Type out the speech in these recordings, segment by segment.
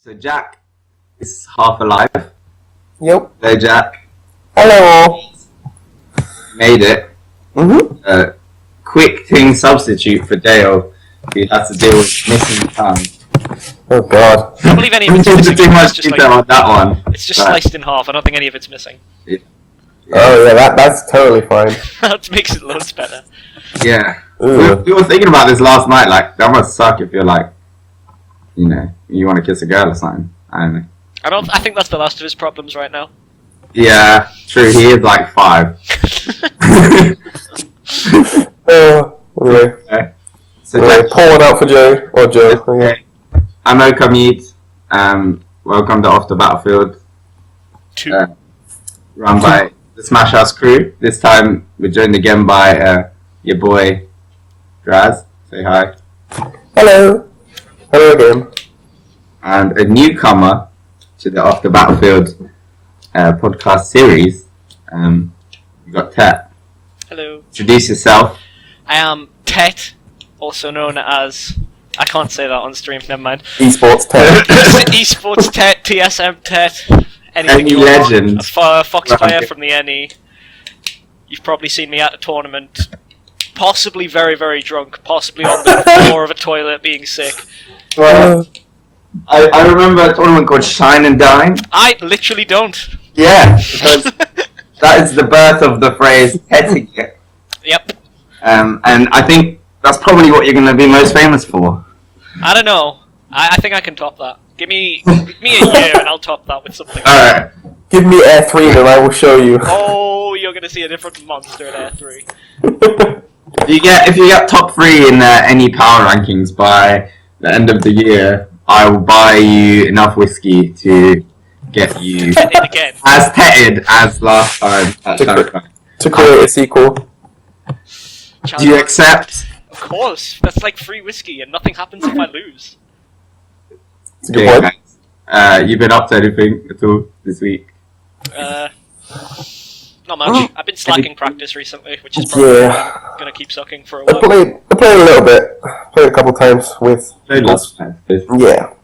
So Jack is half alive. Yep. Hello, Jack. Hello. Made it. Mm-hmm. Quick thing substitute for Dale, who has to deal with missing time. Oh God. I don't believe any of We it's didn't missing. do much It's just, detail on that one. it's just sliced in half. I don't think any of it's missing. Yeah. Oh yeah, that's totally fine. That makes it loads better. Yeah. Ooh. We were thinking about this last night. Like, that must suck if you're like, you know, you want to kiss a girl or something. I don't know. I think that's the last of his problems right now. Yeah, true. He is like 5. Anyway. Okay. So Anyway, Jack, pour one out for Joe. Or Joe. Okay. I'm Okamid. Welcome to Off the Battlefield. 2. Run by the Smash House crew. This time we're joined again by your boy Draz. Say hi. Hello. Hello again. And a newcomer to the Off the Battlefield podcast series. You got Tet. Hello. Introduce yourself. I am Tet, also known as... I can't say that on stream, never mind. Esports 10. Esports Tet, TSM Tet, anything Any you want. legend. A Foxfire from the NE. You've probably seen me at a tournament. Possibly very, very drunk. Possibly on the floor of a toilet being sick. Well, I remember a tournament called Shine and Dine. I literally don't. Yeah, because that is the birth of the phrase Tetting it. Yep. And I think that's probably what you're going to be most famous for. I don't know. I think I can top that. Give me a year and I'll top that with something. Alright. Give me Air 3 and I will show you. Oh, you're gonna see a different monster in Air 3. If you get top 3 in any power rankings by the end of the year, I will buy you enough whiskey to get you Tetted again. as tetted as last time at Shadowcon. To create a sequel. Do you accept? Of course. That's like free whiskey and nothing happens if I lose. It's a good point. Thanks. You've been up to anything at all this week? Not much. I've been slacking practice recently, which is probably Yeah. why I'm gonna keep sucking for a I while. played a little bit. Played a couple times with... Played last time. Yeah.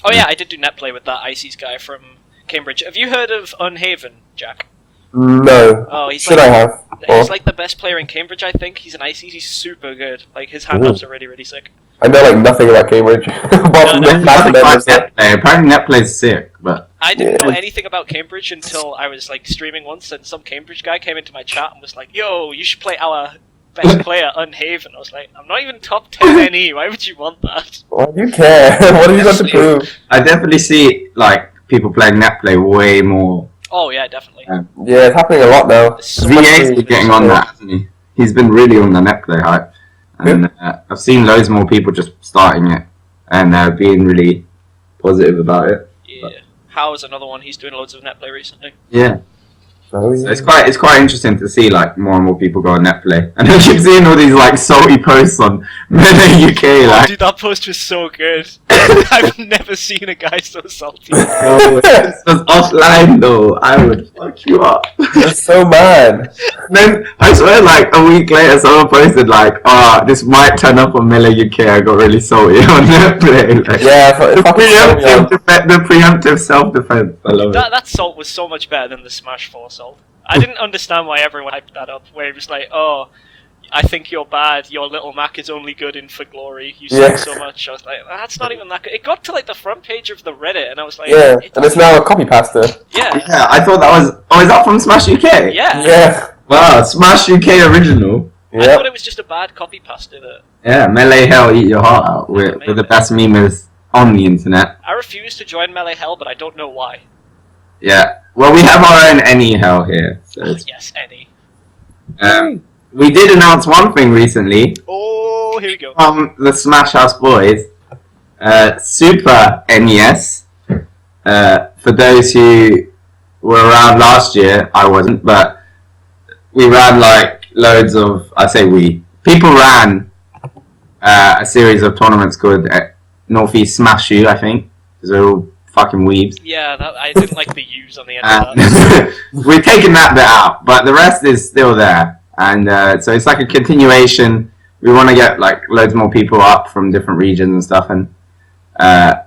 Oh yeah, I did do net play with that ICES guy from Cambridge. Have you heard of Unhaven, Jack? No. Oh, he's Should like, I have? He's Or- like the best player in Cambridge, I think. He's an ICES, he's super good. Like, his hand-ups are really, really sick. I know like nothing about Cambridge. Apart from No, the fact that there's that. Apparently Netplay's sick, but I didn't know Yeah. anything about Cambridge until I was like streaming once, and some Cambridge guy came into my chat and was like, "Yo, you should play our best player, Unhaven." I was like, "I'm not even top 10 NE. Why would you want that?" Why do you care? What have you got to prove? I definitely see like people playing Netplay way more. Oh yeah, definitely. Yeah, it's happening a lot now. There's so VA's much- been getting on that, hasn't he? He's been really on the Netplay hype, and I've seen loads more people just starting it and being really positive about it. Yeah. How is another one? He's doing loads of net play recently. Yeah. Oh, So yeah. it's quite interesting to see like more and more people go on Netplay, and I keep seeing all these like salty posts on Meta UK like. Dude, that post was so good. I've never seen a guy so salty. Oh, this was offline though. I would fuck you up. You're so mad. Then I swear, like a week later, someone posted like, "Ah, this might turn up on Miller UK." I got really salty on Netplay. Like, Yeah, the fucking preemptive self-defense. I love it. That salt was so much better than the Smash 4 salt. I didn't understand why everyone hyped that up, where it was like, "Oh, I think you're bad. Your little Mac is only good in For Glory. You suck Yeah. so much." I was like, "That's not even that good." It got to like the front page of the Reddit, and I was like, Yeah, it and it's now a copy pasta. yeah, Yeah, I thought that was. Oh, is that from Smash UK? yeah." Yeah. Wow, Smash UK original. I Yep. thought it was just a bad copy pasta. That Yeah, Melee Hell, eat your heart out. We're the best memers on the internet. I refuse to join Melee Hell, but I don't know why. Yeah. Well, we have our own Any Hell here. So it's- Yes, any. we did announce one thing recently Oh, here we go. from the Smash House boys. Super NES. For those who were around last year, I wasn't, but we ran like loads of. I say we. People ran a series of tournaments called Northeast Smash U, I think, because they're all fucking weebs. Yeah, I didn't like the U's on the end of that. We've taken that bit out, but the rest is still there. And so it's like a continuation. We want to get like loads more people up from different regions and stuff, and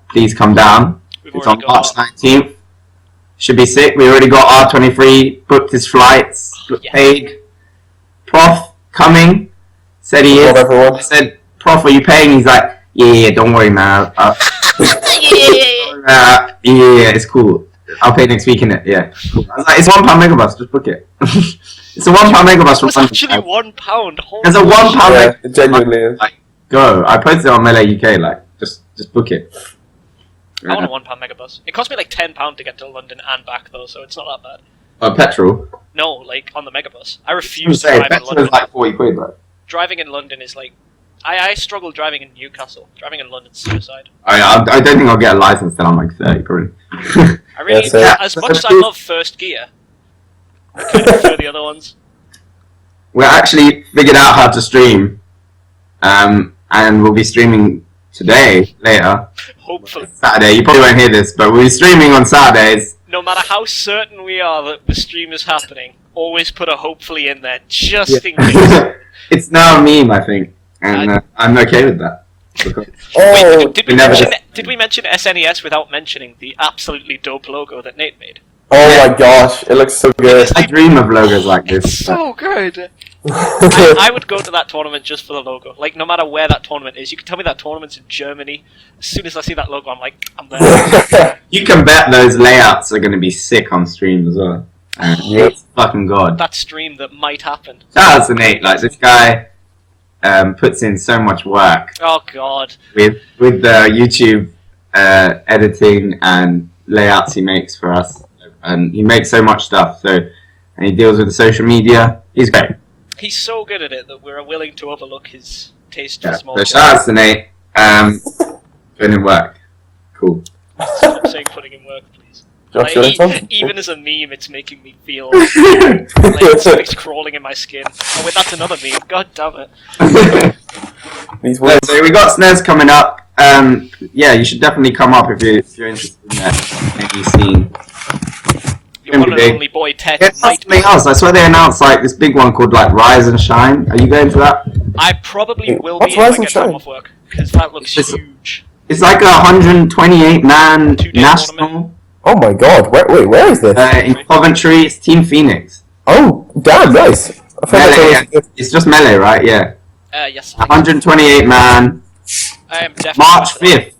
please come down. We've It's on already March got 19th. Should be sick. We already got R23 booked his flights, yeah. paid. Prof coming. Said he Love is. everyone. I said, Prof, are you paying? He's like, yeah, don't worry, man. Yeah, it's cool. I'll pay next week, innit? Yeah. Cool. I was like, it's £1 megabus. Just book it. It's a £1 megabus from It's London. actually £1. There's a £1 Yeah, megabus. it genuinely is. Like, go. I posted it on Melee UK. Like, just book it. I want a £1 megabus. It cost me like £10 to get to London and back though, so it's not that bad. Petrol. No, like on the megabus. I refuse to Say, drive in petrol London. is like 40 quid, bro. Driving in London is like, I struggle driving in Newcastle. Driving in London's suicide. I don't think I'll get a license till I'm like 30, probably. I really, Yeah, as much as I love first gear, I kind of prefer the other ones. We actually figured out how to stream, and we'll be streaming today, later, Hopefully. Saturday. You probably won't hear this, but we'll be streaming on Saturdays. No matter how certain we are that the stream is happening, always put a hopefully in there, just in case. It's now a meme, I think, and I'm okay with that. Because Oh, Wait, did we never mention SNES without mentioning the absolutely dope logo that Nate made? oh my gosh, it looks so good. I dream of logos like It's this. so good! I would go to that tournament just for the logo. Like, no matter where that tournament is. You can tell me that tournament's in Germany. As soon as I see that logo, I'm like, I'm there. You can bet those layouts are going to be sick on stream as well. Yep. It's fucking god. That stream that might happen. Shout out to Nate. Like, this guy puts in so much work Oh god. with the YouTube editing and layouts he makes for us, and he makes so much stuff. So, and he deals with the social media. He's great. He's so good at it that we're willing to overlook his taste Yeah. for small So shout out to Nate. Putting in work. Cool. Stop saying putting in work, please. Josh, Like, you want something? even as a meme, it's making me feel like something's crawling in my skin. Oh wait, that's another meme. God damn it. These words. So we got SNES coming up. Yeah, you should definitely come up if you're interested in that any scene. Your one and big. only boy Ted It's might be. something else. I swear they announced like this big one called like Rise and Shine. Are you going for that? I probably will What's be if Rise I and get time Shine? off work because that looks It's- huge. It's like a 128 man 2-day national Oh my god, where is this? in Coventry. It's Team Phoenix. Oh, damn, nice. I feel like Melee, that was- It's just melee, right? Yeah. Yes. 128 man. I am definitely. March 5th.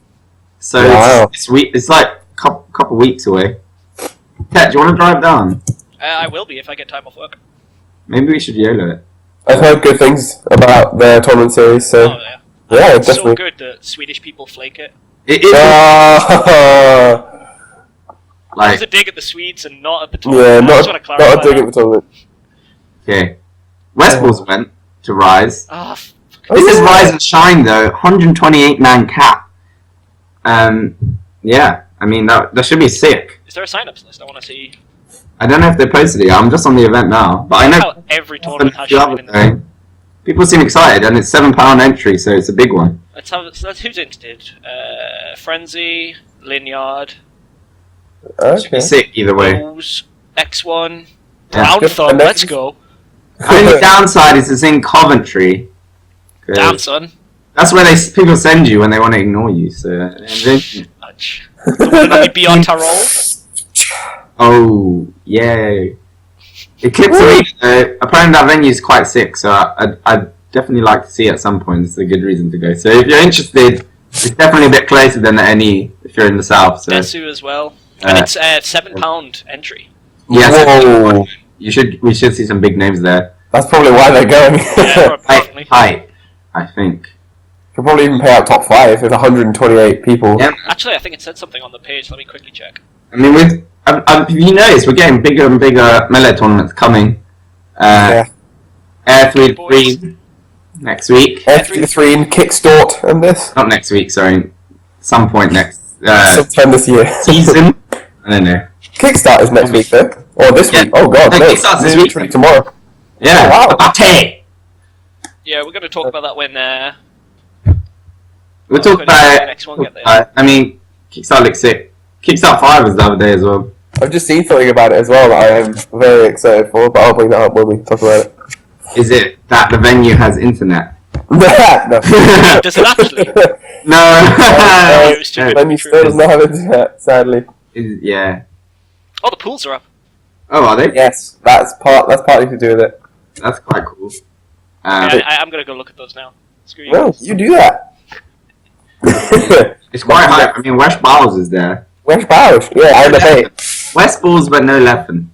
So Wow. it's week. It's like a couple weeks away. Ted, do you want to drive down? I will be if I get time off work. Maybe we should YOLO it. I've heard good things about the tournament series, so Oh yeah. yeah, It's so definitely. good that Swedish people flake it. It is It's a like dig at the Swedes and not at the yeah, tournament. I just not want to clarify. a dig at the tournament. okay. Westballs went to Rise. Ah, This is Oh, Rise and Shine though. 128 man cap. Yeah. I mean that should be sick. is there a sign-ups list? I want to see. I don't know if they posted it. I'm just on the event now, but I know How every tournament has the Shine other in there. day. People seem excited, and it's £7 entry, so it's a big one. Let's have. So that's who's interested. Frenzy, Linyard, Okay. Sick either way. Rose, X1, Yeah. Brown Good. Thumb. And then- Let's go. Only downside is it's in Coventry. 'Cause Damn son. That's where people send you when they want to ignore you. So, Much. The one and only Beyond Tyrol. oh yay! Eclipse Arena. Apparently that venue is quite sick, so I'd definitely like to see it at some point. It's a good reason to go. So if you're interested, it's definitely a bit closer than the NE if you're in the south. So Desu as well. And it's £7 entry. yes, Whoa. we should see some big names there. That's probably why they're going. Yeah, definitely. Hype, I think. Could probably even pay out top 5 with 128 people. Yeah. Actually, I think it said something on the page. Let me quickly check. I mean, you notice we're getting bigger and bigger melee tournaments coming. Yeah. Air 3 Boys. 3 next week. F3 and KICKSTART and this. Not next week, sorry. Some point next Sometime this year. season. I don't know. KICKSTART is next week though. Or this Yeah. week. Oh god, No, no. Kickstart's this week. Literally tomorrow. Yeah. Oh, wow. Party! Yeah, we're going to talk about that when. We'll talk when about the it. next one get there. I mean, Kickstart looks sick. Kickstart 5 was the other day as well. I've just seen something about it as well that I am very excited for, but I'll bring that up when we talk about it. Is it that the venue has internet? No. Does it actually? No. It was too good Let to me be true. still does not have internet, sadly. Yeah. Oh, the pools are up. Oh, are they? Yes, that's partly to do with it. That's quite cool. I'm gonna go look at those now. Screw you. Well, you do that. It's quite high. I mean, West Bowles is there. West Bowles, yeah, and the bay. West Balls, but no Leffen.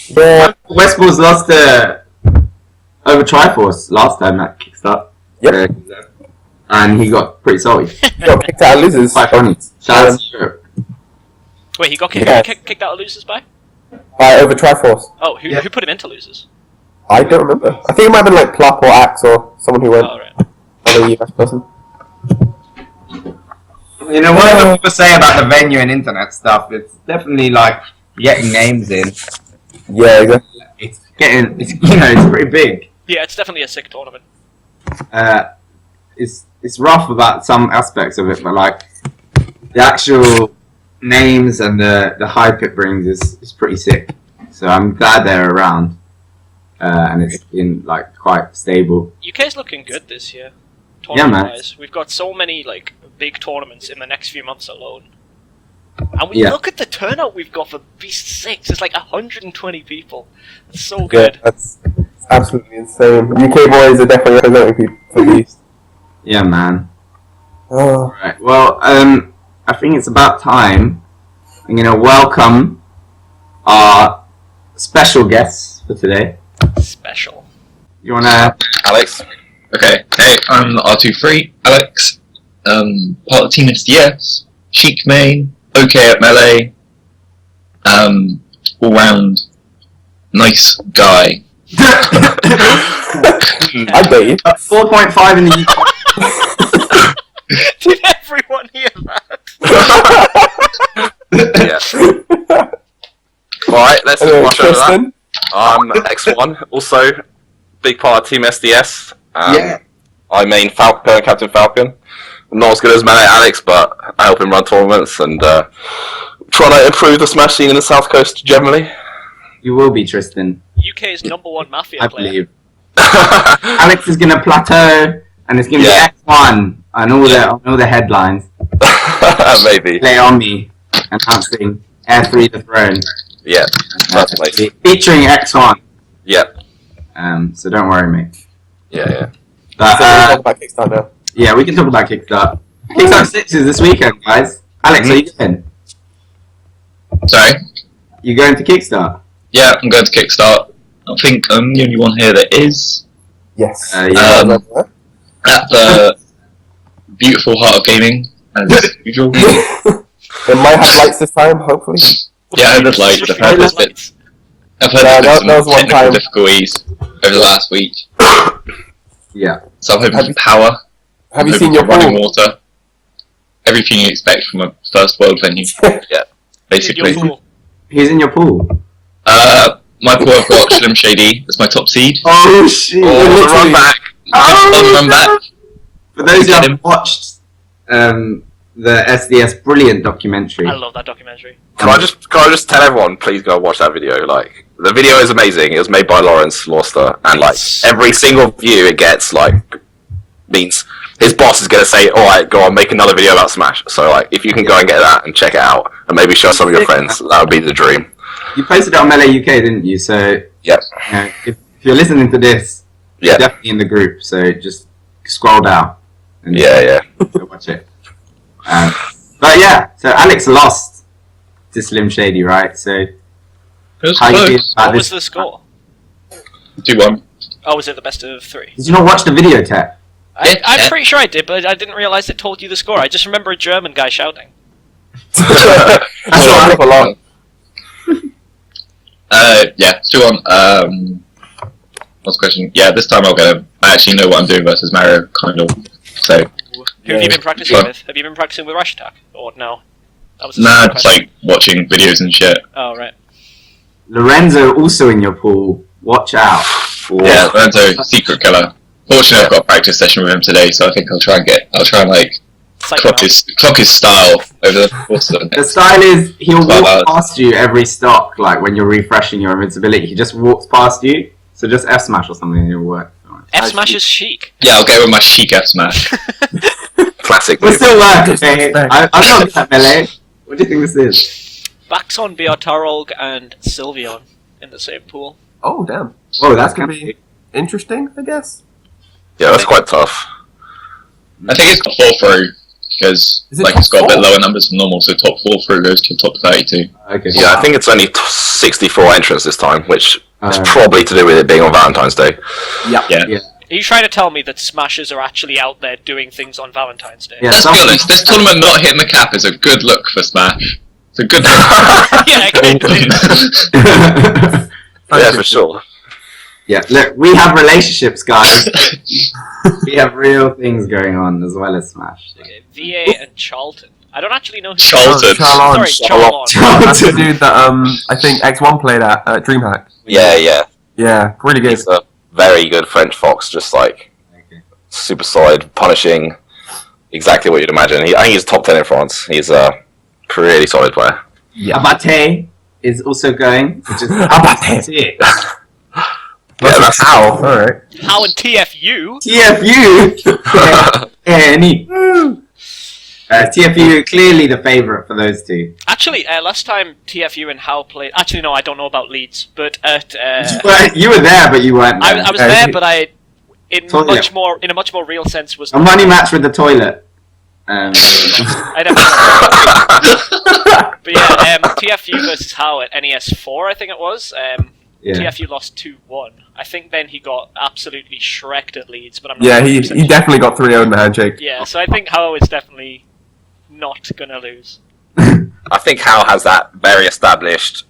Yeah, West Balls lost over Triforce last time at Kickstart. Yep. And he got pretty salty. you got kicked out of losers. Quite funny. Shout out to Europe. Wait, he got kicked, Yeah. kicked out of losers by? Over Triforce. Oh, who Yeah. who put him into losers? I don't remember. I think it might have been like Plop or Axe or someone who went. Oh, right. Another US person. You know, whatever people say about the venue and internet stuff, it's definitely like getting names in. Yeah, exactly. It's pretty big. Yeah, it's definitely a sick tournament. It's rough about some aspects of it, but like the actual names and the hype it brings is pretty sick. So I'm glad they're around, and it's been like quite stable. UK's looking good this year. Yeah, man. Tournament-wise. We've got so many like big tournaments in the next few months alone. And we Yeah. look at the turnout we've got for Beast 6. It's like 120 people. That's so Yeah, good. that's absolutely insane. UK boys are definitely representing people for these. Yeah, man. Oh, Right. Well, I think it's about time. I'm gonna welcome our special guests for today. Special. You wanna? Alex. Okay. Hey, I'm R23, Alex. Part of Team SDS, chic main, okay at melee, all round nice guy. I bet you. 4.5 in the UK. Did everyone hear that? Yeah. Alright, let's just Anyway, wash over that. Tristan. I'm X1, also big part of Team SDS. Yeah. I main Falcon, Captain Falcon. I'm not as good as Melee Alex, but I help him run tournaments and try to improve the Smash scene in the South Coast generally. You will be, Tristan. UK's #1 Mafia I player. believe. Alex is gonna plateau, and it's gonna Yeah. be X1 on all the headlines. Maybe. Play on me, announcing Air 3 the Throne. Yeah. Certainly. Featuring X1. Yeah. So don't worry, mate. Yeah. But, So we'll talk about Kickstart now. yeah, we can talk about Kickstart. Kickstart 6 is this weekend, guys. Alex, are you going? Sorry? You going to Kickstart? Yeah, I'm going to Kickstart. I think I'm the only one here that is. Yes. Yeah. At the beautiful heart of gaming, as usual. They might have lights this time, hopefully. Yeah, I heard lights. I've heard there's been that was some one technical time. difficulties over the last week. Yeah. So I'm hoping Have for you- power. Have you I'm seen hoping your for running pool? water? Everything you expect from a first world venue. Yeah, basically. Who's in your pool? My pool I've got Slim Shady as my top seed. Oh, shit. Oh, run back. Run back. For those who Get him. haven't watched the SDS Brilliant documentary. I love that documentary. Can I just tell everyone, please go watch that video? Like, the video is amazing. It was made by Lawrence Lauster, and like every single view it gets, like, means his boss is gonna say, "All right, go on, make another video about Smash." So like, if you can go and get that and check it out, and maybe show some of your friends, that would be the dream. You posted it on Melee UK, didn't you? So Yep. if you're listening to this, Yeah. you're definitely in the group. So just scroll down and Yeah. go watch it. But yeah, so Alex lost to Slim Shady, right? So It was how you feel close. about What was this? the score? 2-1. Oh, was it the best of 3? Did you not watch the video, Tech? I'm pretty sure I did, but I didn't realise it told you the score. I just remember a German guy shouting. That's not a lot. Yeah, 2-1. What's the question? Yeah, this time I'll get him. I actually know what I'm doing versus Mario, kind of. So, Who have you been practicing Sure. with? Have you been practicing with Rush Attack? Or no? That was a nah, separate it's question. like watching videos and shit. Oh, right. Lorenzo also in your pool. Watch out. Yeah, Lorenzo, secret killer. Fortunately, I've got a practice session with him today, so I think I'll try and like Psych him clock out. his style over the course of the The next. style is he'll Well, walk past you every stock, like when you're refreshing your invincibility. He just walks past you. So just F smash or something and it'll work. F Smash is chic. Yeah, I'll go with my chic F Smash. Classic. We're move. still working, okay? I'm not that melee. What do you think this is? Baxon, Beotarolg, and Sylveon in the same pool. Oh, damn. Oh, that's Could gonna be interesting, I guess. Yeah, that's quite tough. I think it's got 4 through, because Is it like top it's got a bit 4? lower numbers than normal, so top 4 through goes to top 32. Okay. Yeah, I think it's only 64 entrants this time, which is Uh, probably to do with it being on Valentine's Day. Yeah. Yeah. Are you trying to tell me that Smashers are actually out there doing things on Valentine's Day? Yeah, Let's be honest, this tournament not hitting the cap is a good look for Smash. It's a good look. Yeah, kind of is. Yeah, for sure. Yeah, look, we have relationships, guys. We have real things going on as well as Smash. Okay, VA and Charlton. I don't actually know who Charlton. Charlon. Sorry, Charlon. That's the dude that I think X1 played at DreamHack. Yeah, yeah. Yeah, really good. He's a very good French fox, just like Okay. super solid, punishing, exactly what you'd imagine. I think he's top 10 in France. He's a really solid player. Abate is also going, which is Abate. sick. Yeah, that's how. Alright. How and TFU? TFU! Any. TFU clearly the favourite for those two. Actually, last time TFU and How played... Actually, no, I don't know about Leeds, but at... Well, you were there, but you weren't there. I was there, but I... In Toilet. a much more real sense was... A money match with the toilet. I never. But yeah, TFU versus How at NES4, I think it was. Yeah. TFU lost 2-1. I think then he got absolutely shreked at Leeds, but I'm not. Yeah, he 100% definitely got 3-0 in the handshake. Yeah, so I think How is definitely not gonna lose. I think Hal has that very established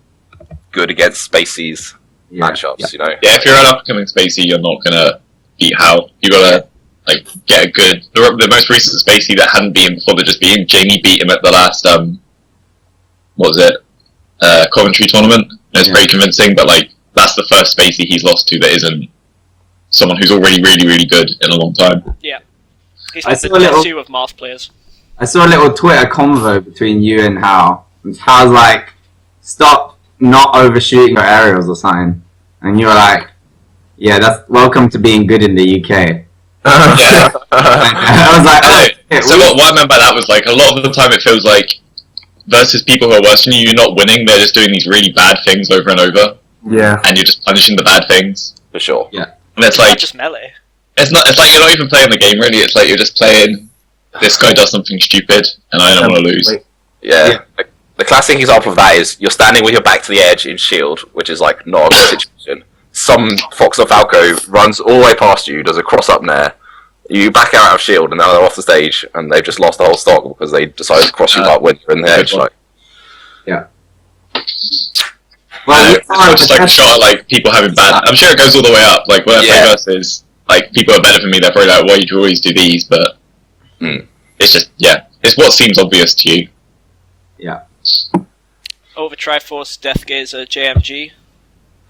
good against Spacey's Yeah. matchups, you know? Yeah, if you're an up-and-coming Spacey, you're not gonna beat Hal. You gotta like get a good. The most recent Spacey that hadn't beaten before that just beat him. Jamie beat him at the last what was it? Coventry tournament. And it's Yeah. pretty convincing, but like that's the first Spacey he's lost to that isn't someone who's already really, really good in a long time. He's I like the saw a little- Tetsu of Marth players. I saw a little Twitter convo between you and Hal. And Hal's like, stop not overshooting your aerials or something. And you were like, yeah, that's welcome to being good in the UK. Yeah. I was like, I oh, know. So what I meant by that was like a lot of the time it feels like versus people who are worse than you, you're not winning. They're just doing these really bad things over and over, Yeah. and you're just punishing the bad things. For sure. And it's Not like just melee. it's like you're not even playing the game really. It's like you're just playing. This guy does something stupid, and I don't want to lose. Wait. Yeah. The classic example of that is you're standing with your back to the edge in shield, which is like not a good situation. Some Fox or Falco runs all the way past you, does a cross up there. You back out of shield, and now they're off the stage, and they've just lost the whole stock because they decided to cross you up when you're in the edge. Like, well, It's not just like a shot at like people having bad. I'm sure it goes all the way up. Like when I play versus, like people are better than me. They're probably like, "Why do you always do these?" But it's just it's what seems obvious to you. Over Triforce, Deathgazer, JMG.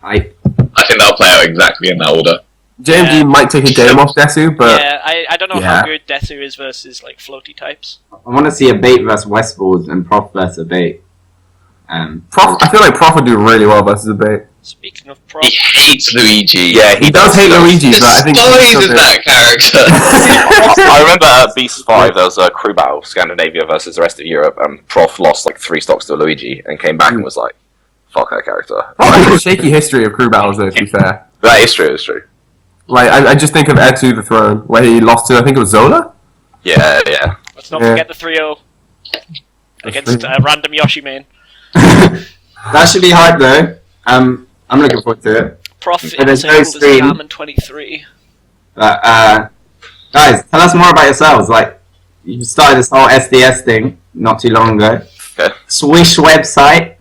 I I think they'll play out exactly in that order. JMG Yeah. might take a game off Desu, but Yeah, I don't know yeah. how good Desu is versus like floaty types. want to see a bait versus Westballs and Prof versus a bait. I feel like Prof would do really well versus a bait. Speaking of Prof, He hates Luigi. yeah, He does hate Luigi, but I think Despises that character. I remember at Beast 5 there was a crew battle, Scandinavia versus the rest of Europe, and Prof lost like 3 stocks to Luigi and came back and was like, fuck that character. Prof has a shaky history of crew battles, though, to be fair. That is true, it's true. Like, I just think of Air to the Throne, where he lost to, I think it was Zola? Yeah. let's not Yeah. forget the 3-0 against random Yoshi main. That should be hype though. I'm looking forward to it. Prof But there's no is stream. Salmon 23. But guys, tell us more about yourselves. Like, you started this whole SDS thing not too long ago. Okay. Swish website,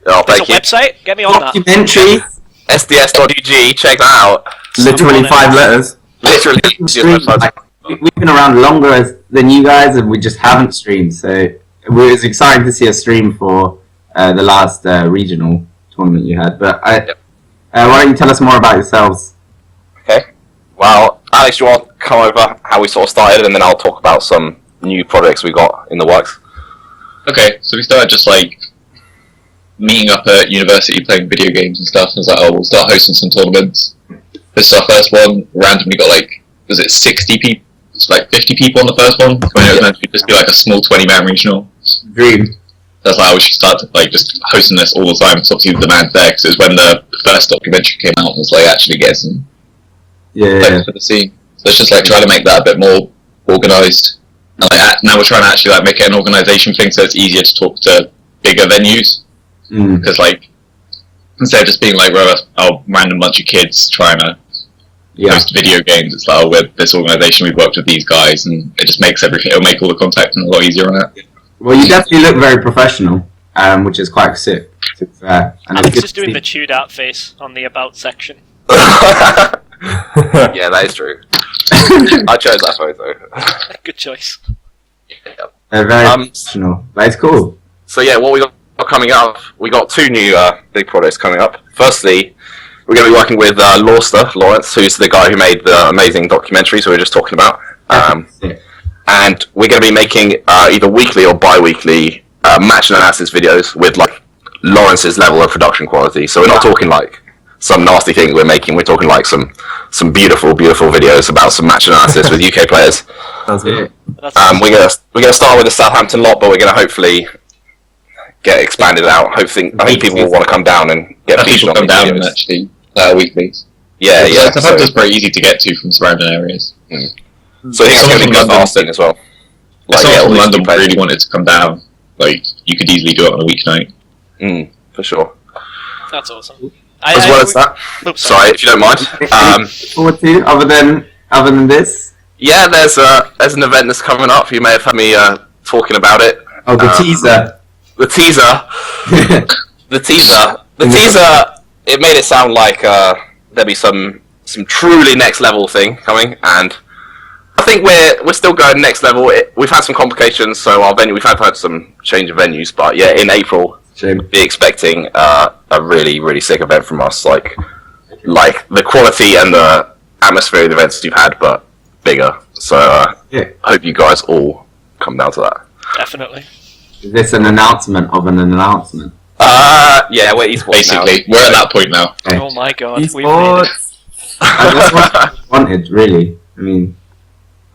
Oh, There's thank a you. website. Get me on that. documentary. SDS.ug, check that out. Literally Someone 5 else. letters. Literally, Stream. Like, we've been around longer than you guys, and we just haven't streamed. So it was exciting to see a stream for the last regional tournament you had. But why don't you tell us more about yourselves? Okay. Well, Alex, do you want to come over how we sort of started, and then I'll talk about some new projects we got in the works. Okay, so we started just like meeting up at university, playing video games and stuff. And I was like, oh, we'll start hosting some tournaments. this is our first one. Randomly got like, was it 60 people? It's like 50 people on the first one. When it was meant to just be like a small 20-man regional. Dream. That's like, we should start to, like, just hosting this all the time. So obviously the demand's there, because it was when the first documentary came out, it was like actually getting some Yeah. for the scene. So it's just like trying to make that a bit more organised. And like now we're trying to actually like make it an organisation thing, so it's easier to talk to bigger venues. Because like instead of just being like we're a random bunch of kids trying to post video games, it's like, oh, we're this organisation, we've worked with these guys, and it just makes everything. It'll make all the contacting a lot easier on it. Well, you definitely look very professional, which is quite sick. To be fair. And Alex it's good is to doing see. the chewed out face on the about section. Yeah, that is true. I chose that photo. Good choice. They're very professional. But it's cool. So yeah, what we got coming up, we got 2 new big projects coming up. Firstly, we're going to be working with Lawrence, who's the guy who made the amazing documentaries we were just talking about. And we're going to be making either weekly or bi-weekly match analysis videos with like Lawrence's level of production quality. So we're not talking like some nasty things we're making. We're talking like some beautiful videos about some match analysis with UK players. Sounds good. We're gonna start with the Southampton lot, but we're gonna hopefully get expanded out. I think people will want to come down and get People featured come on down these and videos. actually weeklies. Yeah. Southampton's very easy to get to from surrounding areas. So I think it's going to be good for Austin as well. If someone all from these London new players. really wanted to come down, like you could easily do it on a weeknight. For sure. That's awesome. As well as that, Oops, sorry if you don't mind. Forward to other than this. Yeah, there's an event that's coming up. You may have had me talking about it. Oh, the teaser. The teaser. The teaser. It made it sound like there'd be some truly next level thing coming, and I think we're still going next level. We've had some complications, so our venue we've had some change of venues, but yeah, in April, be expecting a really sick event from us, like the quality and the atmosphere of the events you've had, but bigger. So I hope you guys all come down to that. Definitely. Is this an announcement of an announcement? Yeah, we're esports Basically, now. we're at that point now. Okay. Oh my god, we've made it. Esports. That's what I wanted, really. I mean,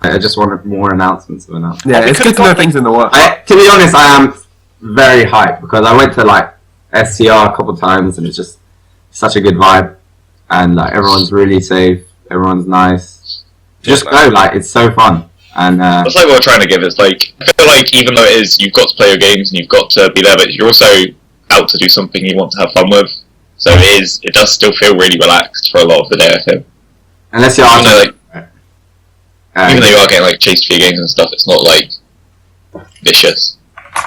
I just wanted more announcements of announcements. Yeah, we it's could've good to know got, things in the works. To be honest, I am very hyped because I went to like SCR a couple times and it's just such a good vibe, and like everyone's really safe, everyone's nice. Just go, like it's so fun, and That's like what we're trying to give. Is like I feel like even though it is you've got to play your games and you've got to be there, but you're also out to do something you want to have fun with. So it does still feel really relaxed for a lot of the day, I feel. unless you're Even though, asking, even though you are getting like chased for your games and stuff, it's not like vicious.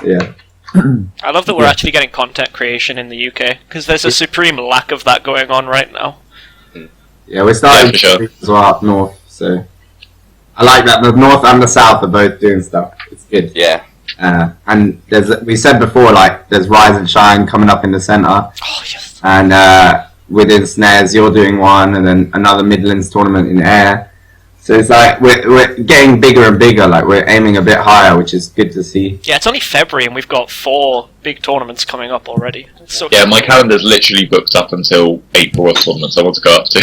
yeah. I love that we're actually getting content creation in the UK, because there's a supreme lack of that going on right now. Yeah, we're starting for sure. as well up north, so I like that the north and the south are both doing stuff. It's good. Yeah. And we said before, like there's Rise and Shine coming up in the centre, Oh yes. and within Snares you're doing one, and then another Midlands tournament in Air. So it's like we're getting bigger and bigger. Like we're aiming a bit higher, which is good to see. Yeah, it's only February and we've got 4 big tournaments coming up already. It's so Yeah, my calendar's literally booked up until April of tournaments I want to go up to.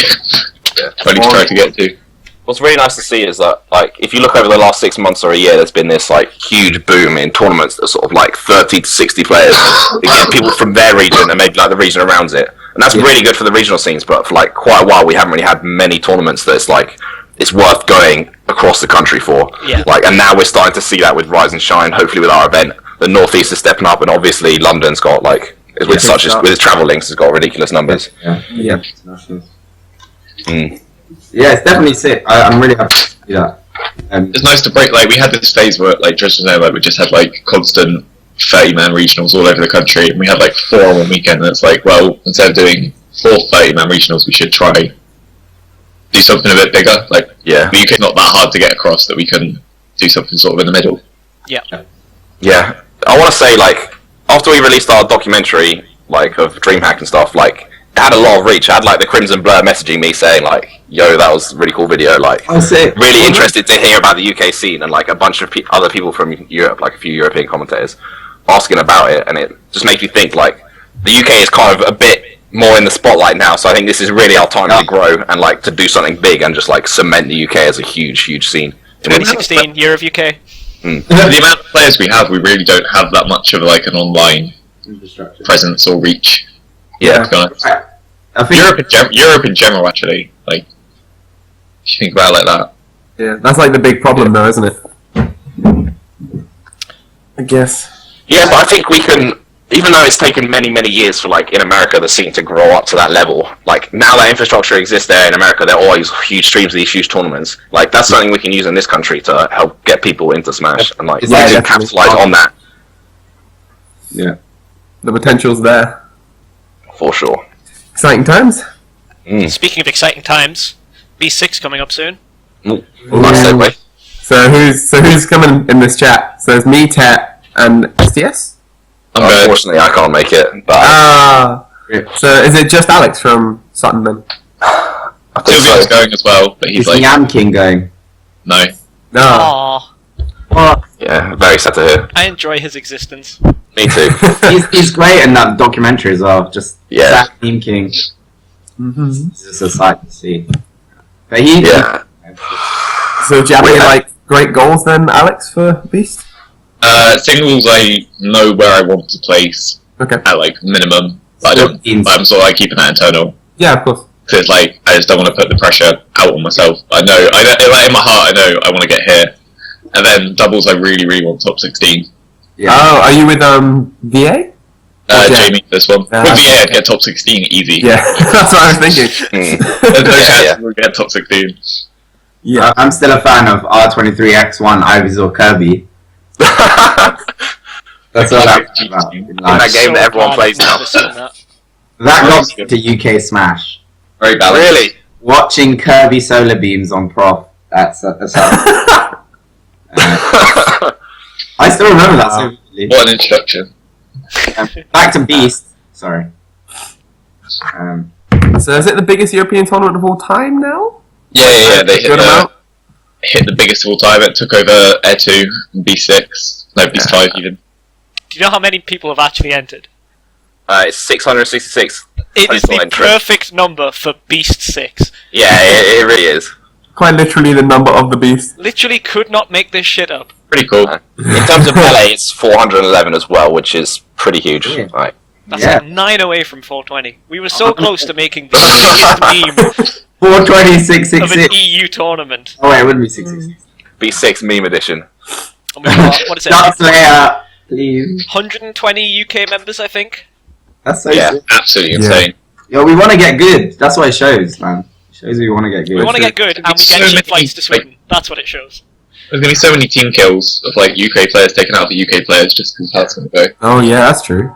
I need to try to get to. What's really nice to see is that, like, if you look over the last 6 months or a year, there's been this like huge boom in tournaments that sort of like 30 to 60 players. Again, people from their region and maybe like the region around it, and that's really good for the regional scenes. But for like quite a while, we haven't really had many tournaments that it's worth going across the country for. Yeah. Like, and now we're starting to see that with Rise and Shine. Hopefully, with our event, the Northeast is stepping up, and obviously London's got like with its travel links, has got ridiculous numbers. Yeah. Mm. Yeah, it's definitely sick. I'm really happy to see that. It's nice to break, like, we had this phase where, like, just know, like, we just had, like, constant 30-man regionals all over the country, and we had, like, 4 on one weekend, and it's like, well, instead of doing 4 30-man regionals, we should try do something a bit bigger. Like, Yeah. the UK's not that hard to get across that we can do something sort of in the middle. Yeah. Yeah, I want to say, like, after we released our documentary, like, of DreamHack and stuff, like, it had a lot of reach. I had, like, the Crimson Blur messaging me saying, like, yo, that was a really cool video, like, sick. really interested to hear about the UK scene, and, like, a bunch of other people from Europe, like, a few European commentators, asking about it, and it just makes me think, like, the UK is kind of a bit more in the spotlight now. So I think this is really our time to grow and like to do something big and just like cement the UK as a huge scene. 2016 year of UK. The amount of players we have, we really don't have that much of like an online Infrastructure. presence or reach. Yeah. To be honest. I think Europe in general, actually, like, if you think about it like that. Yeah, that's like the big problem, though, isn't it? I guess. Yeah, but I think we can, even though it's taken many years for like in America the scene to grow up to that level, like now that infrastructure exists there in America, there are always huge streams of these huge tournaments. Like that's something we can use in this country to help get people into Smash and like Yeah, to definitely. capitalize on that yeah. The potential's there. for sure. Exciting times. Speaking of exciting times, B6 coming up soon. Nice segue. So who's coming in this chat? So it's me, Tet, and SDS? I'm good. Unfortunately, I can't make it, but So is it just Alex from Sutton then? I think Sylvia's so. going as well, but he's Is like, Yam King going? no. No. Aww, What? Yeah, very sad to hear. I enjoy his existence. Me too. He's great in that documentary as well. Just Yeah. that Meme King. Mm-hmm. It's just a sight to see. But he. Yeah. So do you have any like great goals then, Alex, for Beast? Singles, I know where I want to place Okay. at like minimum, but I'm sort of like keeping that internal. Yeah, of course. Because it's like, I just don't want to put the pressure out on myself. I know, like, in my heart, I know I want to get here. And then doubles, I really want top 16. Yeah. Oh, are you with VA? Yeah. Jamie, this one. Yeah. With VA, I'd get top 16 easy. Yeah, that's what I was thinking. There's no chance Yeah. we'll get top 16. Yeah. I'm still a fan of R23X1, Ivysaur, Kirby. That's all I'm about. in that life. game that everyone glad plays I've now. never seen that. That got me to UK Smash. Very balanced. Really? Watching Kirby Solar Beams on Prof. That's I still remember that so vividly. What an introduction. Back to Beast. Sorry. So is it the biggest European tournament of all time now? Yeah, they Good amount? hit the biggest of all time. It took over Air 2 and B6. No, Beast 5 even. Do you know how many people have actually entered? It's 666. It is Total the entry. perfect number for Beast 6. Yeah, it really is. Quite literally the number of the Beast. Literally could not make this shit up. Pretty cool. In terms of LA, it's 411 as well, which is pretty huge. Yeah. Like, That's Yeah. like 9 away from 420. We were so close to making the biggest meme 420, of an EU tournament. Oh wait, it wouldn't be 666. B6 meme edition. And we've got, what is it, Stop Slayer, please. 120 UK members, I think? That's so Yeah. sick. Absolutely Yeah. insane. Yo, we want to get good. That's what it shows, man. It shows we want to get We good. want to get good, and we So get cheap many, flights to like- Sweden. That's what it shows. There's going to be so many team kills of like UK players taken out for UK players just because that's going to go. Oh yeah, that's true.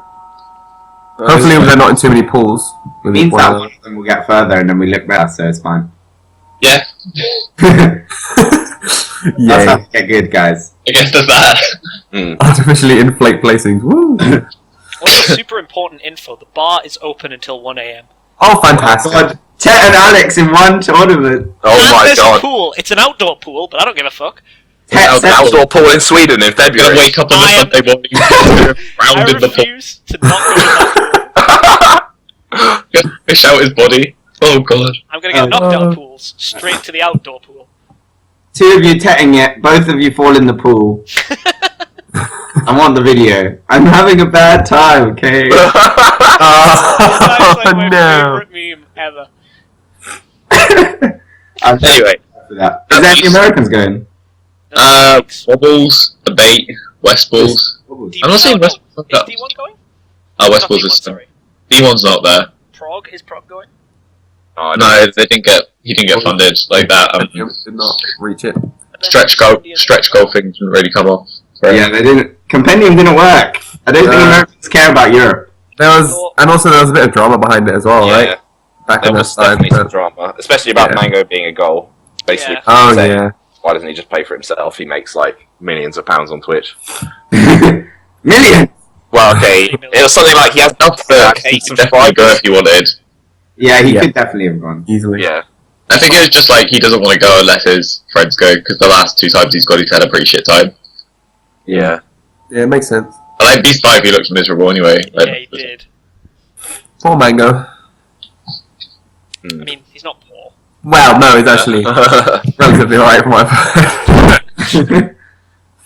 Hopefully they're not in too many pools. It means that one of them will get further and then we look better, so it's fine. Yeah, That's how Yeah. we get good, guys. I guess there's that. Artificially inflate placings. Woo! Also, super important info: the bar is open until 1 AM. Oh, fantastic. God, Tet and Alex in one tournament. Oh And my there's a god. pool. It's an outdoor pool, but I don't give a fuck. Tetception. Outdoor pool in Sweden in You're going February. to wake up on the I am- Sunday morning I round in the pool. refuse to not go in that pool. Fish out his body. Oh god. I'm gonna get knocked out of pools straight to the outdoor pool. Two of you tetting it, both of you fall in the pool. I want the video. I'm having a bad time, okay? That's like Oh my no. favorite meme ever. I'm Anyway, for that. Is there any Americans going? Wobbles, Debate, West Balls. I'm not saying West Balls. Is D1 going? Oh, West Not Balls D1, is sorry. D1's not there. Prague? Is Prague going? Oh, No, they didn't get. He didn't get funded like that. Did not reach it. Stretch golfing didn't really come off. Yeah, they didn't. Compendium didn't work. I don't think Americans care about Europe. There was, and also there was a bit of drama behind it as well, Yeah, right? Back there on was this side. definitely some drama, especially about Yeah. Mango being a goal. Basically, Yeah. Oh saying, yeah. why doesn't he just pay for himself? He makes like millions of pounds on Twitch. Million. Well, okay, it was something like he has enough to He could definitely go if he wanted. Yeah, he Yeah. could definitely have gone. Easily. Yeah, I think it was just like he doesn't want to go and let his friends go because the last 2 times he's got, he's had a pretty shit time. yeah. Yeah, it makes sense. I like Beast 5, he looked miserable anyway. Yeah, he did. Poor Mango. I mean, he's not poor. Well, no, he's actually relatively alright from my point.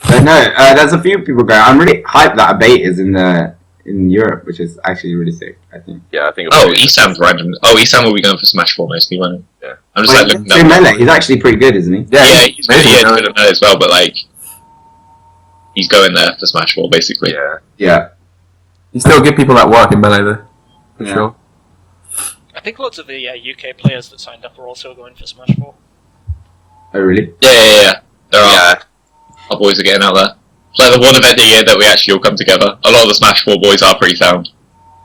But no, there's a few people going. I'm really hyped that a bait is in Europe, which is actually really sick. I think. Yeah, I think. Oh, Esam's random. Oh, Esam will be going for Smash 4 mostly, won't he? Yeah. I'm just like looking Melee, he's actually pretty good, isn't he? Yeah, he's good at Melee as well, but like he's going there for Smash 4 basically. Yeah. Yeah. You still give people that work in Melee though, for Yeah. sure. I think lots of the UK players that signed up are also going for Smash 4. Oh really? Yeah. There are. Yeah. Our boys are getting out there. It's like the one event a year that we actually all come together. A lot of the Smash 4 boys are pretty sound.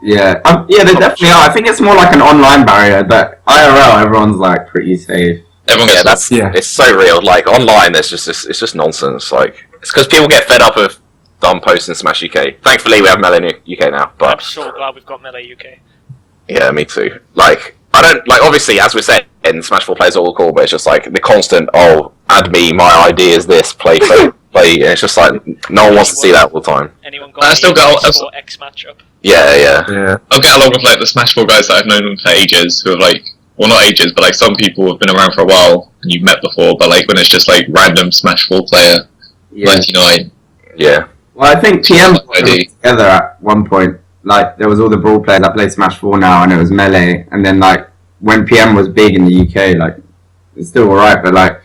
Yeah. Yeah, they definitely are. I think it's more like an online barrier, but IRL, everyone's like pretty safe. Everyone Yeah, gets that's it's so real. Like online, it's just nonsense. Like it's because people get fed up of dumb posts in Smash UK. Thankfully, we have Melee UK now, I'm but so glad we've got Melee UK. yeah, me too. Like I don't like obviously as we said in Smash 4 players are all cool, but it's just like the constant add me, my ID is this, play, and it's just like no one wants to see that all the time. Anyone got I still got X matchup? Yeah. I'll get along with like the Smash 4 guys that I've known for ages, who have like, well not ages, but like some people have been around for a while and you've met before, but like when it's just like random Smash 4 player, Yeah. 99. Yeah. Well, I think PM Like ID. together at one point. Like there was all the Brawl players that play Smash 4 now, and it was Melee. And then like when PM was big in the UK, like it's still alright, but like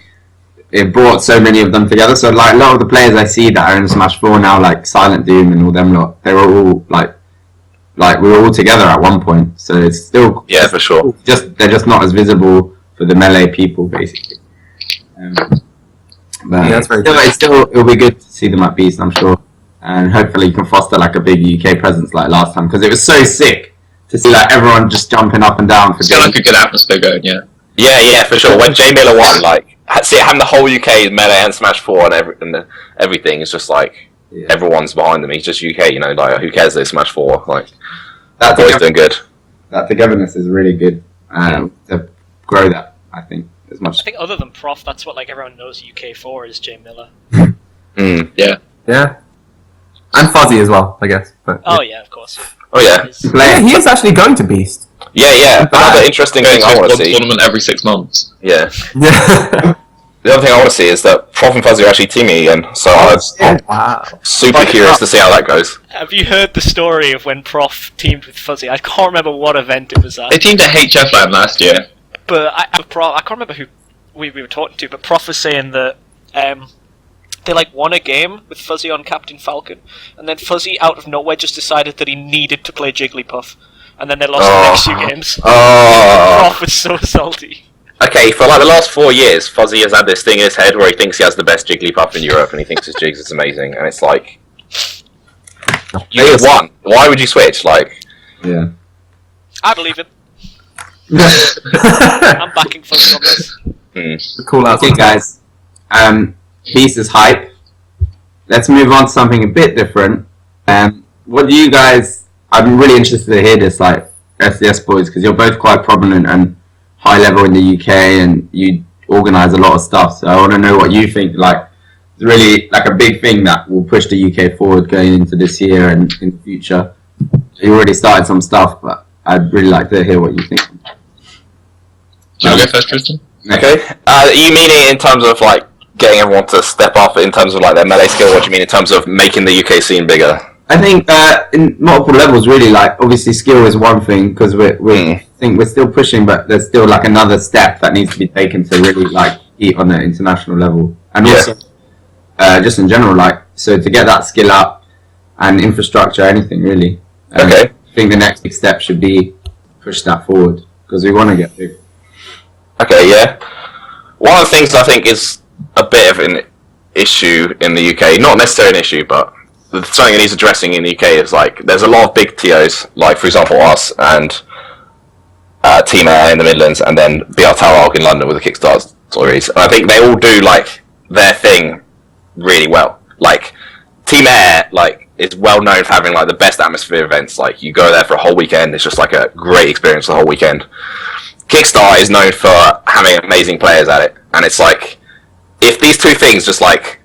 it brought so many of them together. So like a lot of the players I see that are in Smash 4 now, like Silent Doom and all them lot, they were all like we were all together at one point. So it's still For sure. they're just not as visible for the Melee people basically. But Yeah, that's very it'll be good to see them at Beast, I'm sure. And hopefully you can foster like a big UK presence like last time, because it was so sick to see like everyone just jumping up and down for It's got like a good atmosphere going, yeah. Yeah, for sure. When Jay Miller won, like having the whole UK Melee and Smash 4 and everything is just like everyone's behind them. He's just UK, you know, like who cares? They Smash 4, like that boy's doing good. That togetherness is really good to grow that, I think, as much. I think other than Prof, that's what like everyone knows UK for is Jay Miller. Yeah. And Fuzzy as well, I guess. But, Oh yeah, of course. Oh yeah. yeah, he is actually going to Beast. Yeah. Another interesting thing I want to see. Tournament every 6 months. Yeah. Yeah. The other thing I want to see is that Prof and Fuzzy are actually teaming again. So I'm Wow. super curious to see how that goes. Have you heard the story of when Prof teamed with Fuzzy? I can't remember what event it was at. They teamed at HF Land last year. But I can't remember who we were talking to, but Prof was saying that they like won a game with Fuzzy on Captain Falcon, and then Fuzzy out of nowhere just decided that he needed to play Jigglypuff, and then they lost the next 2 games. Prof was so salty. Okay, for like the last 4 years, Fuzzy has had this thing in his head where he thinks he has the best Jigglypuff in Europe, and he thinks his Jigs is amazing, and it's like, you won. Why would you switch? Like, Yeah. I believe him. I'm backing Fuzzy on this. Cool out. Okay, guys. Beast is hype. Let's move on to something a bit different. What do you guys? I'm really interested to hear this, like SDS boys, because you're both quite prominent and high level in the UK, and you organise a lot of stuff. So I want to know what you think. Like, it's really like a big thing that will push the UK forward going into this year and in the future. You already started some stuff, but I'd really like to hear what you think. Do you want to go first, Tristan? okay. You mean it in terms of like getting everyone to step up in terms of like their melee skill? What do you mean in terms of making the UK scene bigger? I think in multiple levels, really. Like, obviously, skill is one thing because I think we're still pushing, but there's still like another step that needs to be taken to really like eat on the international level, and also just in general, like so to get that skill up and infrastructure, anything really. Okay. I think the next big step should be push that forward because we want to get big. Okay, yeah. One of the things I think is a bit of an issue in the UK, not necessarily an issue, but something that needs addressing in the UK is like there's a lot of big TOs, like for example us and Team Air in the Midlands, and then BR Tower in London with the KICKSTART stories. And I think they all do like their thing really well. Like Team Air, like is well known for having like the best atmosphere events. Like you go there for a whole weekend, it's just like a great experience the whole weekend. KICKSTART is known for having amazing players at it, and it's like if these two things just like,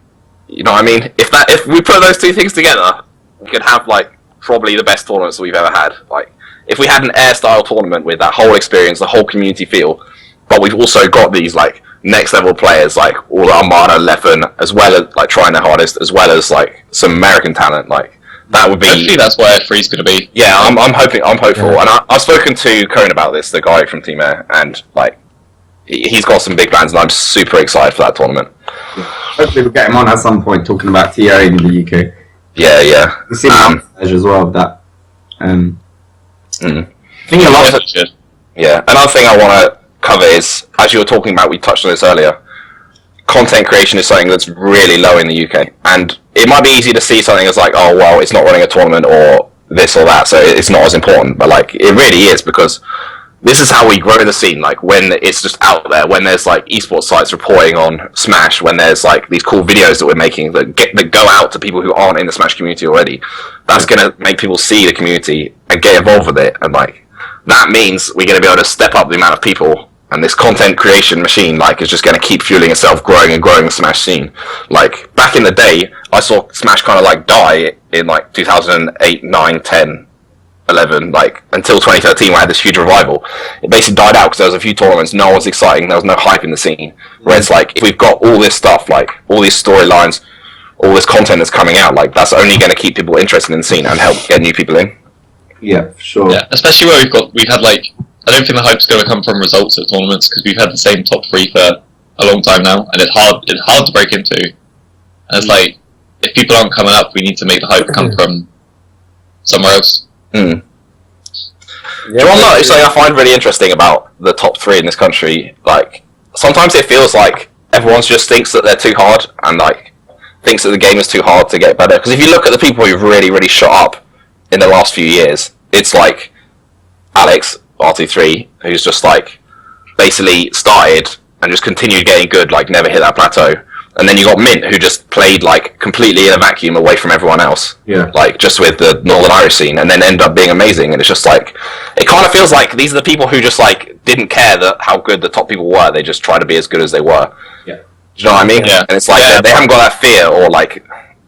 you know what I mean? If we put those two things together, we could have like probably the best tournaments we've ever had. Like if we had an air style tournament with that whole experience, the whole community feel, but we've also got these like next level players like all Armada, Leffen, as well as like trying their hardest, as well as like some American talent, like that would be. Hopefully that's where Free's going to be. Yeah, I'm hopeful, and I've spoken to Cohen about this, the guy from Team Air, and like he's got some big plans, and I'm super excited for that tournament. Hopefully we'll get him on at some point talking about TO in the UK. Yeah. We've seen as well of that. I think a lot of another thing I want to cover is, as you were talking about, we touched on this earlier, content creation is something that's really low in the UK, and it might be easy to see something as like, oh well, it's not running a tournament or this or that, so it's not as important, but like it really is, because this is how we grow the scene, like when it's just out there, when there's like esports sites reporting on Smash, when there's like these cool videos that we're making that go out to people who aren't in the Smash community already. That's gonna make people see the community and get involved with it, and like that means we're gonna be able to step up the amount of people, and this content creation machine like is just going to keep fueling itself, growing and growing the Smash scene. Like back in the day, I saw Smash kind of like die in like 2008, 9, 10, 11, like until 2013, where I had this huge revival. It basically died out because there was a few tournaments, no one was exciting, there was no hype in the scene. Whereas like if we've got all this stuff, like all these storylines, all this content that's coming out, like that's only going to keep people interested in the scene and help get new people in. Yeah, for sure. Yeah, especially where we've had like, I don't think the hype's going to come from results at tournaments, because we've had the same top 3 for a long time now, and it's hard to break into. And it's like, if people aren't coming up, we need to make the hype come from somewhere else. Yeah, something I find really interesting about the top 3 in this country, like sometimes it feels like everyone just thinks that they're too hard, and like thinks that the game is too hard to get better. Because if you look at the people who've really, really shot up in the last few years, it's like Alex, R23, who's just like basically started and just continued getting good, like never hit that plateau. And then you got Mint, who just played like completely in a vacuum away from everyone else. Yeah. Like just with the Northern Irish scene, and then end up being amazing. And it's just like, it kind of feels like these are the people who just like didn't care that how good the top people were. They just tried to be as good as they were. Yeah. Do you know what I mean? Yeah. And it's like they haven't got that fear or like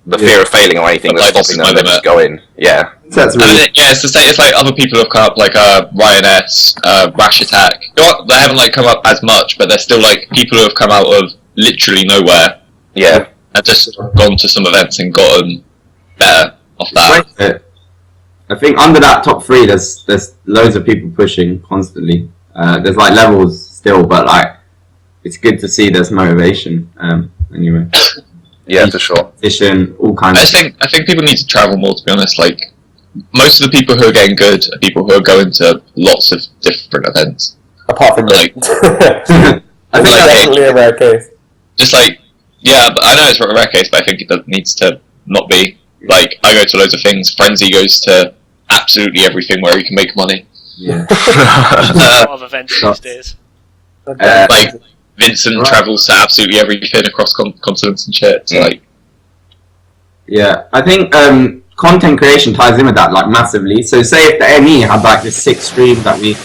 the fear of failing or anything that's stopping them. They just go in. Yeah. That's really... It's the same. It's like other people have come up, like Ryan S, Rash Attack. You know what? They haven't like come up as much, but they're still like people who have come out of literally nowhere. Yeah. And just gone to some events and gotten better off that. I think under that top 3, there's loads of people pushing constantly. There's like levels still, but like it's good to see there's motivation. Anyway. Yeah, for sure. Competition, all kinds. I think people need to travel more. To be honest, like most of the people who are getting good are people who are going to lots of different events. Apart from like, I think that's definitely a rare case. Just like, yeah, but I know it's a rare case, but I think it needs to not be. Like, I go to loads of things. Frenzy goes to absolutely everything where you can make money. Yeah. A lot of events these days. Like, Vincent travels to absolutely everything across continents and shit. So, like, yeah, I think content creation ties in with that like massively. So say if the ME had like this 6 stream that we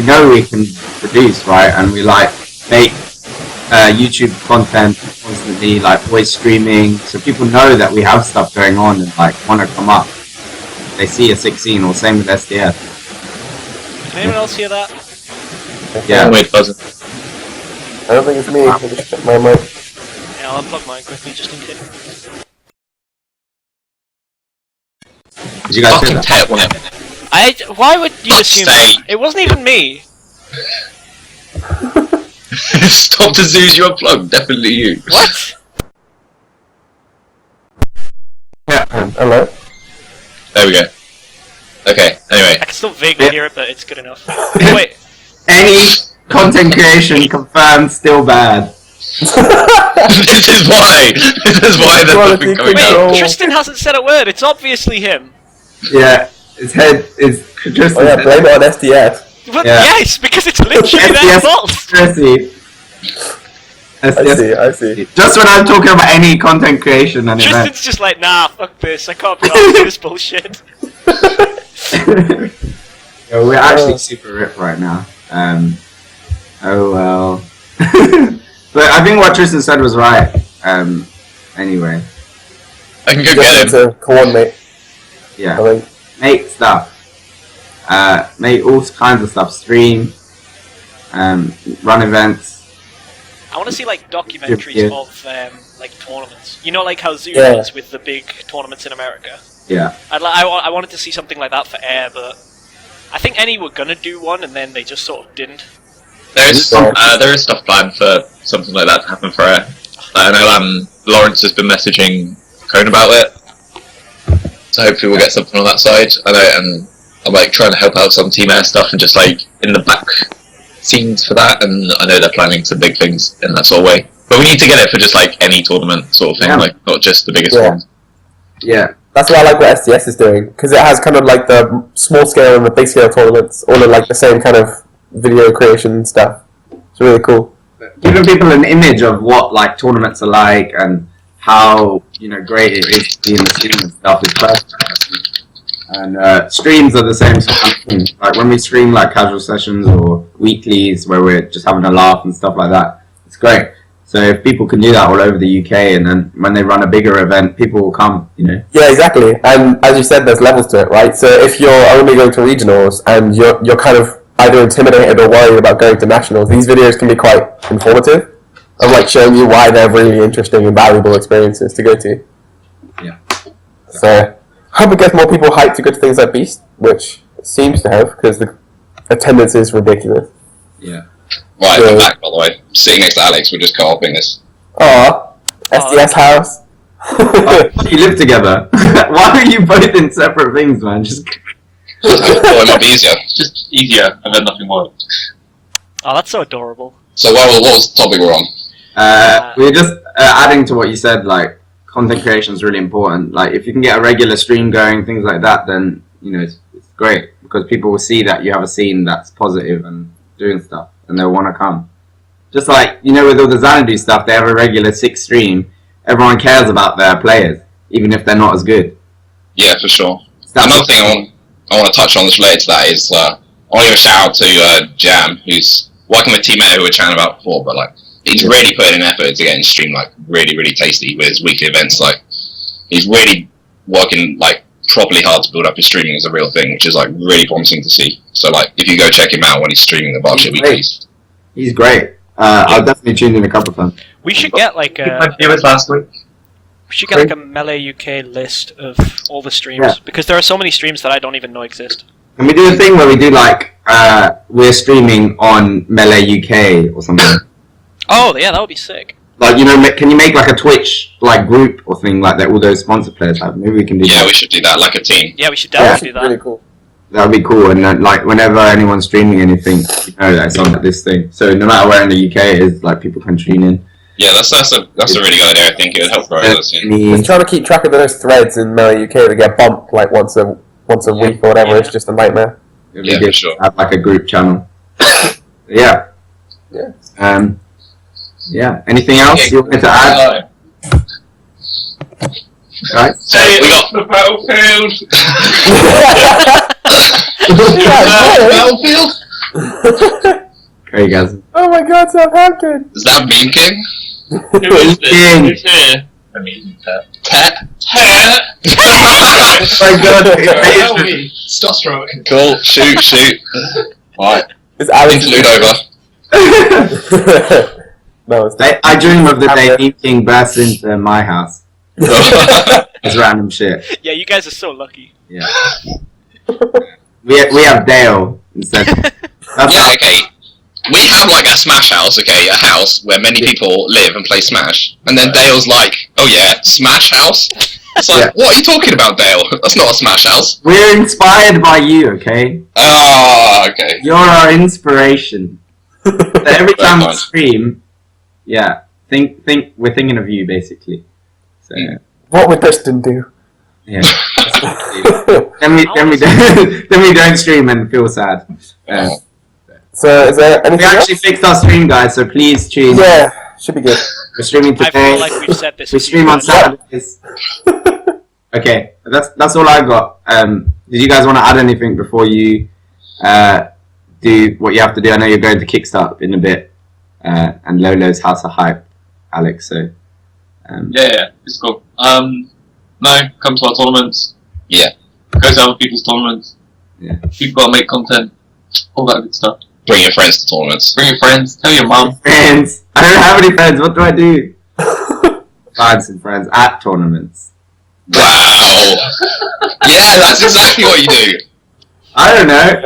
know we can produce, right, and we like make YouTube content constantly, like voice streaming, so people know that we have stuff going on and like want to come up. They see a 16, or same with SDS. Can anyone else hear that? Yeah. weird buzzing. I don't think it's me. I just checked my mic. Yeah, I'll unplug mine quickly just in case. Did you guys hear Fucking that? Tet, Why would you assume sake. that? It wasn't even me. Stop the zoos you unplugged, definitely you. What? Yeah. Hello? There we go. Okay, anyway. I can still vaguely hear it, but it's good enough. Wait. Any content creation confirmed, still bad. This is why! This is why there's nothing coming out. Wait, Tristan hasn't said a word. It's obviously him. Yeah, his head is just. Oh yeah, blame it on SDS. But Yeah. yes, because it's literally their fault. I see. Just when I'm talking about any content creation and event. Tristan's just like, nah, fuck this. I can't be honest with this bullshit. Yeah, we're actually super ripped right now. Oh well. But I think what Tristan said was right. Anyway. I can go Just get need him. to coordinate. Yeah. I think. Make stuff. make all kinds of stuff. Stream, run events. I want to see like documentaries Yeah. of like tournaments. You know, like how Zoom Yeah. does with the big tournaments in America. Yeah. I wanted to see something like that for Air, but I think Any were gonna do one, and then they just sort of didn't. There is stuff planned for something like that to happen for Air. I know Lawrence has been messaging Cone about it, so hopefully we'll get something on that side. I know, and I'm like trying to help out some Team Air stuff and just like in the back scenes for that. And I know they're planning some big things in that sort of way. But we need to get it for just like any tournament sort of thing, Yeah. like not just the biggest Yeah. ones. Yeah. That's why I like what SDS is doing, because it has kind of like the small scale and the big scale tournaments, all in like the same kind of video creation stuff. It's really cool. Giving people an image of what like tournaments are like and how great it is to be in the scene and stuff is perfect. And streams are the same sort of thing. Like when we stream like casual sessions or weeklies where we're just having a laugh and stuff like that, it's great. So if people can do that all over the UK, and then when they run a bigger event, people will come. Yeah, exactly. And as you said, there's levels to it, right? So if you're only going to regionals and you're kind of either intimidated or worried about going to nationals, these videos can be quite informative of like showing you why they're really interesting and valuable experiences to go to. Yeah. So I hope it gets more people hyped to go to things like Beast, which it seems to have, because the attendance is ridiculous. Yeah. Right, Yeah. I'm back by the way. Sitting next to Alex, we're just co-oping this. Aw, SDS house. You live together. Why are you both in separate things, man? Just Well, it might be easier. Just easier, and then nothing more. Oh, that's so adorable. So what was the topic we're on? we're just adding to what you said. Like content creation is really important. Like if you can get a regular stream going, things like that, then it's great because people will see that you have a scene that's positive and doing stuff, and they'll want to come. Just like with all the Xanadu stuff, they have a regular 6 stream. Everyone cares about their players, even if they're not as good. Yeah, for sure. That's Another thing I want to touch on that's related to that is I want to give a shout out to Jam, who's working with Team A, who we were chatting about before, but like he's really putting in effort to get his stream like really, really tasty with his weekly events. Like he's really working like properly hard to build up his streaming as a real thing, which is like really promising to see. So like if you go check him out when he's streaming the Berkshire He's weeklies. He's great. I've definitely tuned in a couple of times. We should get like My a viewers last week. Melee UK list of all the streams Yeah. because there are so many streams that I don't even know exist. Can we do a thing where we do like we're streaming on Melee UK or something? Oh yeah, that would be sick. Like can you make like a Twitch like group or thing like that? All those sponsor players have. Maybe we can do Yeah, that. we should do that like a team. Yeah, we should Yeah, definitely do that. really cool. That would be cool. And then, like whenever anyone's streaming anything, that it's on this thing. So no matter where in the UK it is, like people can tune in. Yeah, that's a really good idea. I think it would help grow the scene. Just trying to keep track of those threads in Melee UK that get bumped like once a week or whatever. Yeah. It's just a nightmare. It'd be Yeah, good for sure. to have like a group channel. Yeah. Yeah. Yeah. Anything else you wanted to add? Right? Say it We got- off the battlefield! Battlefield? Great guys. Oh my god, Southampton! Is that Bean King? Who is this? King. Who's here? Amazing pet. Tet? Oh my god. Stop throwing. Cool. Shoot. Right. It's Alex. Interlude over. No, it's I dream of the day Bean King bursts into my house. It's random shit. Yeah, you guys are so lucky. Yeah. We have Dale instead. That's Yeah, okay. We have like a Smash house, okay, a house where many people live and play Smash, and then Dale's like, oh yeah, Smash house? It's like, Yeah. what are you talking about, Dale? That's not a Smash house. We're inspired by you, okay? Ah, okay. You're our inspiration. So every Very time we nice. stream, yeah, think we're thinking of you basically. So what would Tristan do? yeah. then we don't stream and feel sad. So, is there We anything actually else? fixed our stream, guys. So please tune. Yeah, should be good. We're streaming I today. feel like we've said this. We a few stream on times. Saturdays. Okay, that's all I got. Did you guys want to add anything before you do what you have to do? I know you're going to KICKSTART in a bit, and Lolo's House of Hype, Alex. So Yeah, it's cool. No, come to our tournaments. Yeah. Go to other people's tournaments. You've got to make content. All that good stuff. Bring your friends to tournaments. Bring your friends. Tell your mum. Friends. I don't have any friends. What do I do? Find some friends at tournaments. Wow. Yeah, that's exactly what you do. I don't know.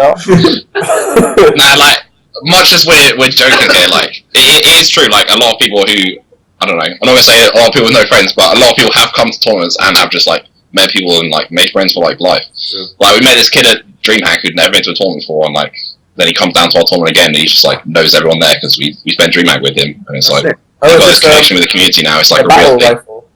Nah, like, much as we're joking here, like, it is true, like, a lot of people who, I don't know, I'm not gonna say a lot of people with no friends, but a lot of people have come to tournaments and have just, like, met people and, like, made friends for, like, life. Sure. Like, we met this kid at DreamHack who'd never been to a tournament before, and, like, then he comes down to our tournament again, and he just, like, knows everyone there, because we spent DreamHack with him, and it's like, That's we've got this connection with the community now, it's, like, a real thing. Rifle.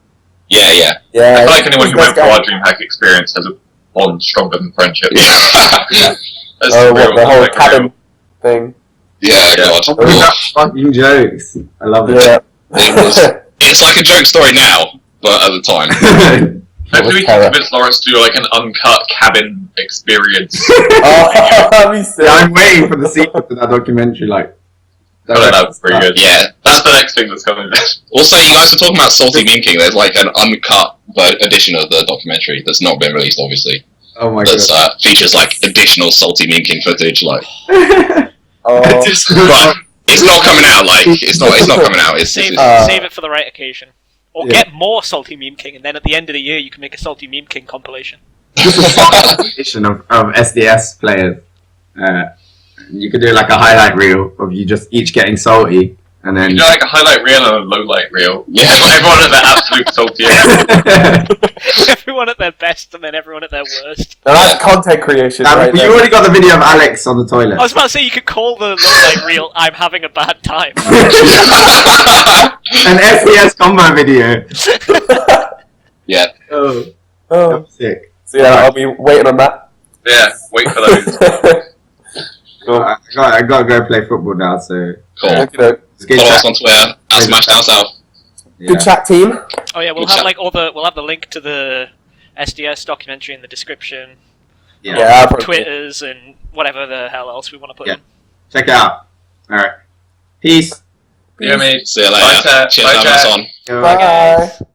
Yeah, yeah. Yeah. I feel like anyone who Those went for guys- our DreamHack experience has a bond stronger than friendship. Yeah, That's Oh, real, what, the whole like, cabin thing. yeah, God. That's fucking jokes. I love it. Yeah. It's like a joke story now, but at the time. Hopefully we terror. can convince Lawrence to do like an uncut cabin experience. Oh, that'd be sick. Yeah, I'm waiting for the sequel to that documentary. Like, That's pretty good. Yeah. That's the next thing that's coming. Also, you guys were talking about Salty Meme King. There's like an uncut edition of the documentary that's not been released, obviously. Oh my That god. features like additional Salty Meme King footage. Like, Oh, but it's not coming out. Like, it's not coming out. It's Save, it's- save it for the right occasion. Or Yeah. get more Salty Meme King, and then at the end of the year you can make a Salty Meme King compilation. Edition of SDS players. You could do like a highlight reel of you just each getting salty, and then. You do like a highlight reel and a low light reel. Yeah. Everyone at their absolute saltiest. Everyone at their best, and then everyone at their worst. now that's content creation, right But you there. already got the video of Alex on the toilet. I was about to say you could call the low light reel "I'm having a bad time." An SDS combo video. yeah. Oh, Oh. I'm sick. So yeah, I'll be waiting on that. Yeah, wait for those. Cool. I gotta go play football now, so. Cool. Okay, doke. It's good Follow us chat. on Twitter at Smash Down South. Yeah. Good chat, team. Oh yeah, we'll Good have chat. like we'll have the link to the SDS documentary in the description, Yeah. Yeah, I'll probably- Twitters, and whatever the hell else we want to put Yeah. in. Check it out. Alright. Peace. Yeah, mate. See you Bye, later. chat. Cheers, Bye, having us chat. on. Yo. Bye.